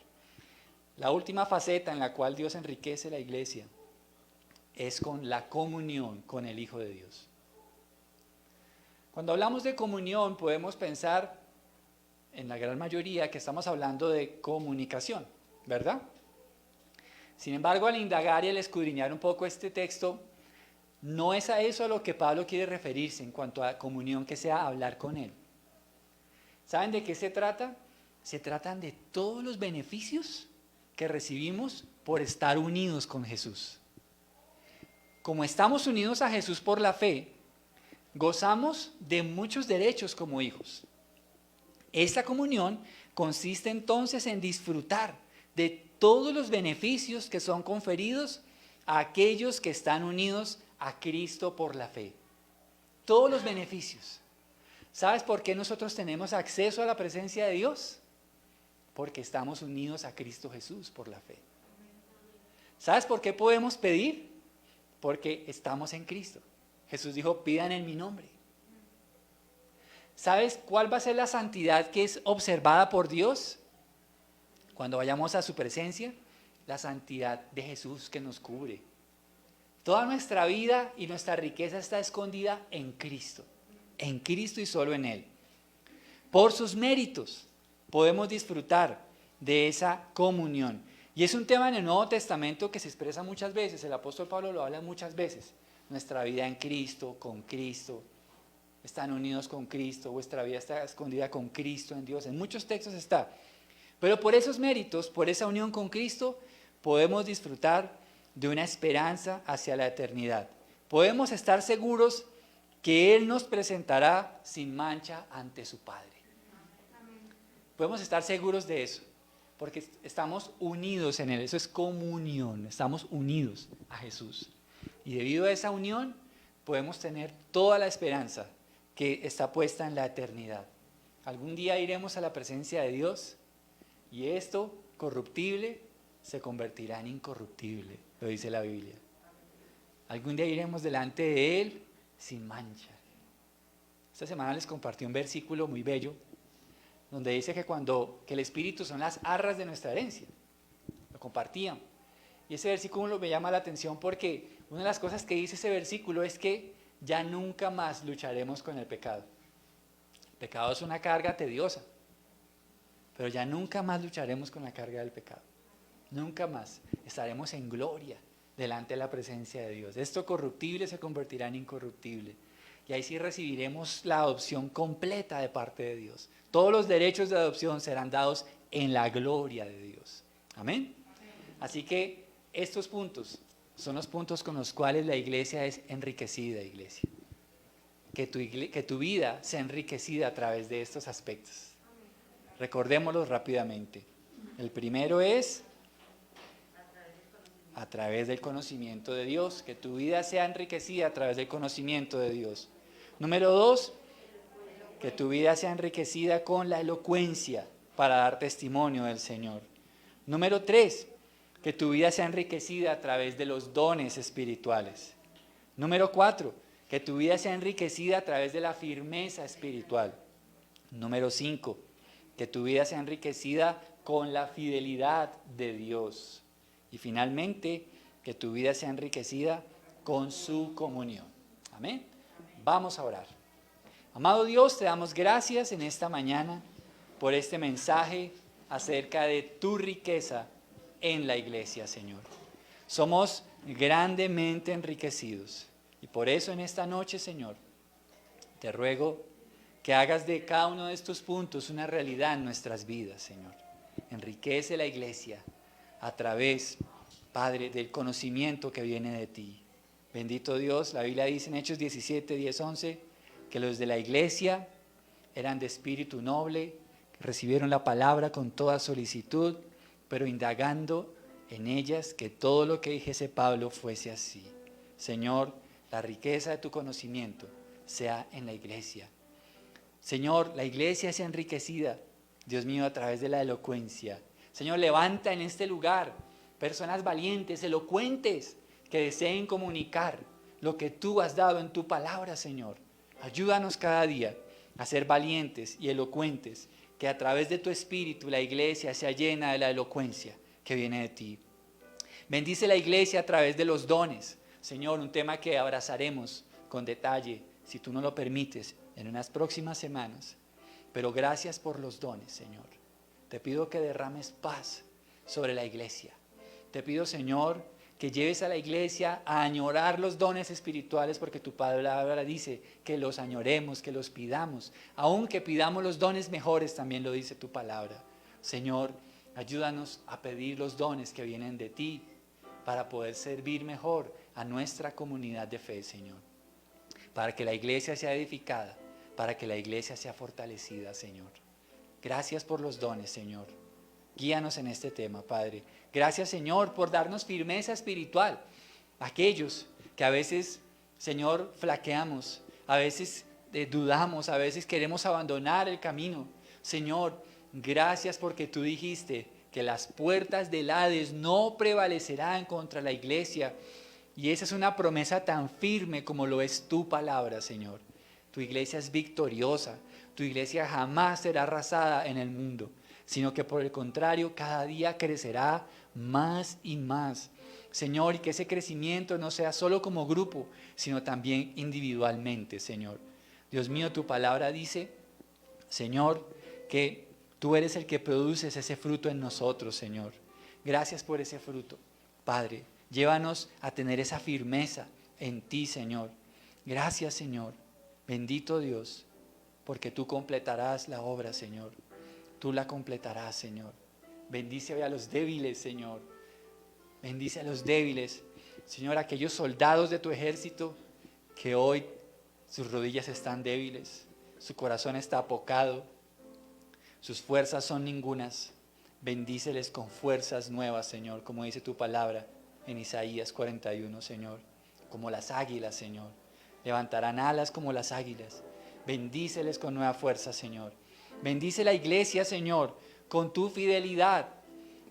Speaker 1: La última faceta en la cual Dios enriquece la iglesia es con la comunión con el Hijo de Dios. Cuando hablamos de comunión podemos pensar en la gran mayoría que estamos hablando de comunicación, ¿verdad? Sin embargo, al indagar y al escudriñar un poco este texto, no es a eso a lo que Pablo quiere referirse en cuanto a comunión, que sea hablar con Él. ¿Saben de qué se trata? Se tratan de todos los beneficios que recibimos por estar unidos con Jesús. Como estamos unidos a Jesús por la fe, gozamos de muchos derechos como hijos. Esta comunión consiste entonces en disfrutar de todos los beneficios que son conferidos a aquellos que están unidos a Cristo por la fe. Todos los beneficios. ¿Sabes por qué nosotros tenemos acceso a la presencia de Dios? Porque estamos unidos a Cristo Jesús por la fe. ¿Sabes por qué podemos pedir? Porque estamos en Cristo. Jesús dijo, pidan en mi nombre. ¿Sabes cuál va a ser la santidad que es observada por Dios? Cuando vayamos a su presencia, la santidad de Jesús que nos cubre. Toda nuestra vida y nuestra riqueza está escondida en Cristo y solo en Él. Por sus méritos podemos disfrutar de esa comunión. Y es un tema en el Nuevo Testamento que se expresa muchas veces, el apóstol Pablo lo habla muchas veces. Nuestra vida en Cristo, con Cristo, están unidos con Cristo, vuestra vida está escondida con Cristo en Dios, en muchos textos está. Pero por esos méritos, por esa unión con Cristo, podemos disfrutar de una esperanza hacia la eternidad. Podemos estar seguros que Él nos presentará sin mancha ante su Padre. Podemos estar seguros de eso, porque estamos unidos en Él. Eso es comunión, estamos unidos a Jesús. Y debido a esa unión, podemos tener toda la esperanza que está puesta en la eternidad. Algún día iremos a la presencia de Dios y esto corruptible se convertirá en incorruptible, lo dice la Biblia. Algún día iremos delante de Él sin mancha. Esta semana les compartí un versículo muy bello donde dice que el Espíritu son las arras de nuestra herencia. Lo compartían. Y ese versículo me llama la atención porque una de las cosas que dice ese versículo es que ya nunca más lucharemos con el pecado. El pecado es una carga tediosa, pero ya nunca más lucharemos con la carga del pecado. Nunca más. Estaremos en gloria delante de la presencia de Dios. Esto corruptible se convertirá en incorruptible. Y ahí sí recibiremos la adopción completa de parte de Dios. Todos los derechos de adopción serán dados en la gloria de Dios. Amén. Así que estos puntos son los puntos con los cuales la iglesia es enriquecida, iglesia. Que tu vida sea enriquecida a través de estos aspectos. Recordémoslos rápidamente. El primero es a través del conocimiento de Dios, que tu vida sea enriquecida a través del conocimiento de Dios. Número 2, que tu vida sea enriquecida con la elocuencia para dar testimonio del Señor. Número 3, que tu vida sea enriquecida a través de los dones espirituales. Número 4, que tu vida sea enriquecida a través de la firmeza espiritual. Número 5, que tu vida sea enriquecida con la fidelidad de Dios. Y finalmente, que tu vida sea enriquecida con su comunión. Amén. Vamos a orar. Amado Dios, te damos gracias en esta mañana por este mensaje acerca de tu riqueza en la iglesia, Señor. Somos grandemente enriquecidos. Y por eso en esta noche, Señor, te ruego que hagas de cada uno de estos puntos una realidad en nuestras vidas, Señor. Enriquece la iglesia a través, Padre, del conocimiento que viene de ti. Bendito Dios, la Biblia dice en Hechos 17, 10, 11, que los de la iglesia eran de espíritu noble, recibieron la palabra con toda solicitud, pero indagando en ellas que todo lo que dijese Pablo fuese así. Señor, la riqueza de tu conocimiento sea en la iglesia. Señor, la iglesia sea enriquecida, Dios mío, a través de la elocuencia. Señor, levanta en este lugar personas valientes, elocuentes, que deseen comunicar lo que tú has dado en tu palabra, Señor. Ayúdanos cada día a ser valientes y elocuentes, que a través de tu espíritu la iglesia sea llena de la elocuencia que viene de ti. Bendice la iglesia a través de los dones. Señor, un tema que abrazaremos con detalle, si tú no lo permites, en unas próximas semanas. Pero gracias por los dones, Señor. Te pido que derrames paz sobre la iglesia. Te pido, Señor, que lleves a la iglesia a añorar los dones espirituales, porque tu palabra dice que los añoremos, que los pidamos. Aunque pidamos los dones mejores, también lo dice tu palabra. Señor, ayúdanos a pedir los dones que vienen de ti para poder servir mejor a nuestra comunidad de fe, Señor. Para que la iglesia sea edificada, para que la iglesia sea fortalecida, Señor. Gracias por los dones, Señor. Guíanos en este tema, Padre. Gracias, Señor, por darnos firmeza espiritual. Aquellos que a veces, Señor, flaqueamos, a veces dudamos, a veces queremos abandonar el camino. Señor, gracias porque tú dijiste que las puertas del Hades no prevalecerán contra la iglesia. Y esa es una promesa tan firme como lo es tu palabra, Señor. Tu iglesia es victoriosa. Tu iglesia jamás será arrasada en el mundo, sino que por el contrario, cada día crecerá más y más. Señor, y que ese crecimiento no sea solo como grupo, sino también individualmente, Señor. Dios mío, tu palabra dice, Señor, que tú eres el que produces ese fruto en nosotros, Señor. Gracias por ese fruto, Padre. Llévanos a tener esa firmeza en ti, Señor. Gracias, Señor. Bendito Dios, porque tú completarás la obra, Señor. Tú la completarás, Señor. Bendice hoy a los débiles, Señor. Bendice a los débiles. Señor, aquellos soldados de tu ejército que hoy sus rodillas están débiles, su corazón está apocado, sus fuerzas son ningunas. Bendíceles con fuerzas nuevas, Señor, como dice tu palabra en Isaías 41, Señor. Como las águilas, Señor. Levantarán alas como las águilas. Bendíceles con nueva fuerza, Señor. Bendice la iglesia, Señor, con tu fidelidad.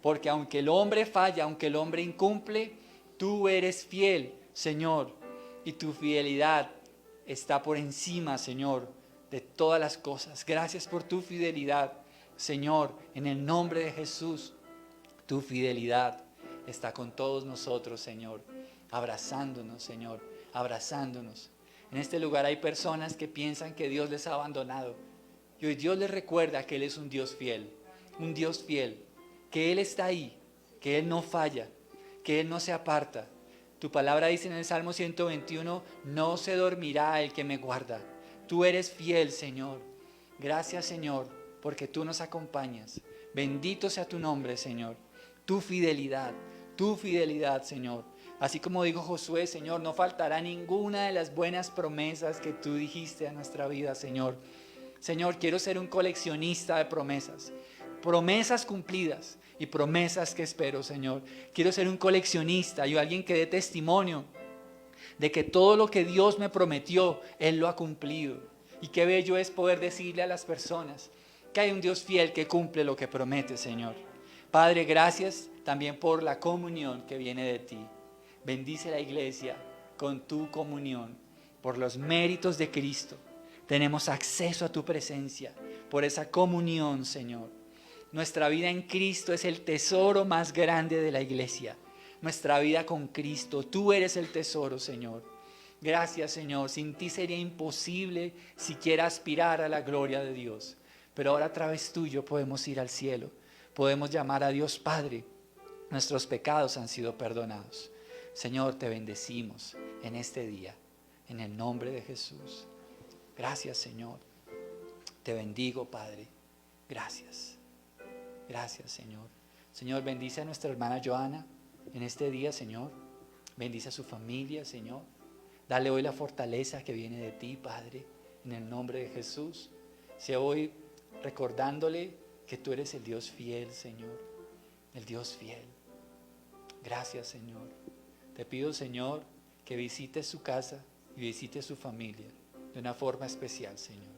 Speaker 1: Porque aunque el hombre falla, aunque el hombre incumple, tú eres fiel, Señor. Y tu fidelidad está por encima, Señor, de todas las cosas. Gracias por tu fidelidad, Señor, en el nombre de Jesús. Tu fidelidad está con todos nosotros, Señor, abrazándonos, Señor, abrazándonos. En este lugar hay personas que piensan que Dios les ha abandonado. Y hoy Dios les recuerda que Él es un Dios fiel, que Él está ahí, que Él no falla, que Él no se aparta. Tu palabra dice en el Salmo 121, no se dormirá el que me guarda. Tú eres fiel, Señor. Gracias, Señor, porque tú nos acompañas. Bendito sea tu nombre, Señor. Tu fidelidad, Señor. Así como dijo Josué, Señor, no faltará ninguna de las buenas promesas que tú dijiste a nuestra vida, Señor. Señor, quiero ser un coleccionista de promesas. Promesas cumplidas y promesas que espero, Señor. Quiero ser un coleccionista y alguien que dé testimonio de que todo lo que Dios me prometió, Él lo ha cumplido. Y qué bello es poder decirle a las personas que hay un Dios fiel que cumple lo que promete, Señor. Padre, gracias también por la comunión que viene de ti. Bendice la iglesia con tu comunión. Por los méritos de Cristo tenemos acceso a tu presencia. Por esa comunión, Señor. Nuestra vida en Cristo es el tesoro más grande de la iglesia. Nuestra vida con Cristo, tú eres el tesoro, Señor. Gracias, Señor. Sin ti sería imposible siquiera aspirar a la gloria de Dios. Pero ahora a través tuyo podemos ir al cielo. Podemos llamar a Dios Padre. Nuestros pecados han sido perdonados. Señor, te bendecimos en este día, en el nombre de Jesús. Gracias, Señor. Te bendigo, Padre. Gracias. Gracias, Señor. Señor, bendice a nuestra hermana Joana en este día, Señor. Bendice a su familia, Señor. Dale hoy la fortaleza que viene de ti, Padre, en el nombre de Jesús. Sea hoy recordándole que tú eres el Dios fiel, Señor. El Dios fiel. Gracias, Señor. Te pido, Señor, que visites su casa y visites su familia de una forma especial, Señor.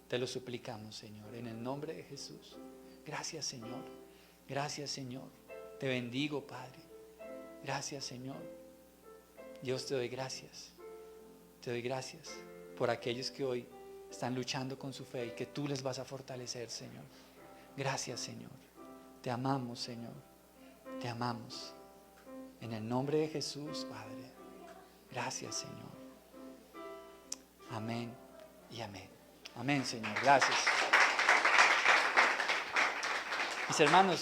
Speaker 1: Te lo suplicamos, Señor, en el nombre de Jesús. Gracias, Señor. Gracias, Señor. Te bendigo, Padre. Gracias, Señor. Dios, te doy gracias. Te doy gracias por aquellos que hoy están luchando con su fe y que tú les vas a fortalecer, Señor. Gracias, Señor. Te amamos, Señor. Te amamos. En el nombre de Jesús, Padre. Gracias, Señor. Amén y amén. Amén, Señor. Gracias. Mis hermanos,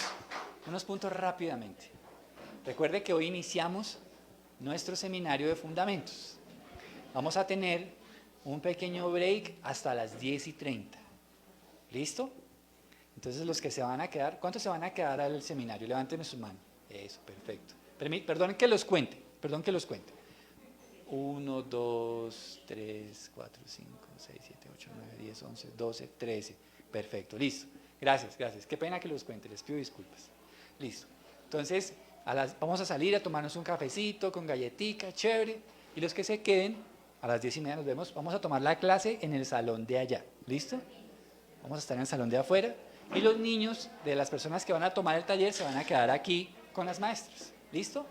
Speaker 1: unos puntos rápidamente. Recuerde que hoy iniciamos nuestro seminario de fundamentos. Vamos a tener un pequeño break hasta las 10:30. ¿Listo? Entonces los que se van a quedar, ¿cuántos se van a quedar al seminario? Levanten su mano. Eso, perfecto. Perdón que los cuente. 1, 2, 3, 4, 5, 6, 7, 8, 9, 10, 11, 12, 13. Perfecto, listo. Gracias. Qué pena que los cuente, les pido disculpas. Listo. Entonces, vamos a salir a tomarnos un cafecito con galletica, chévere. Y los que se queden, a las 10:30 nos vemos. Vamos a tomar la clase en el salón de allá. ¿Listo? Vamos a estar en el salón de afuera. Y los niños de las personas que van a tomar el taller se van a quedar aquí con las maestras. ¿Listo?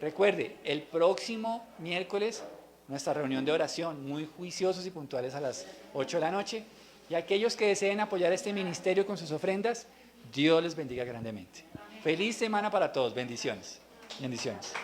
Speaker 1: Recuerde, el próximo miércoles, nuestra reunión de oración, muy juiciosos y puntuales a las 8 de la noche. Y aquellos que deseen apoyar este ministerio con sus ofrendas, Dios les bendiga grandemente. Feliz semana para todos. Bendiciones. Bendiciones.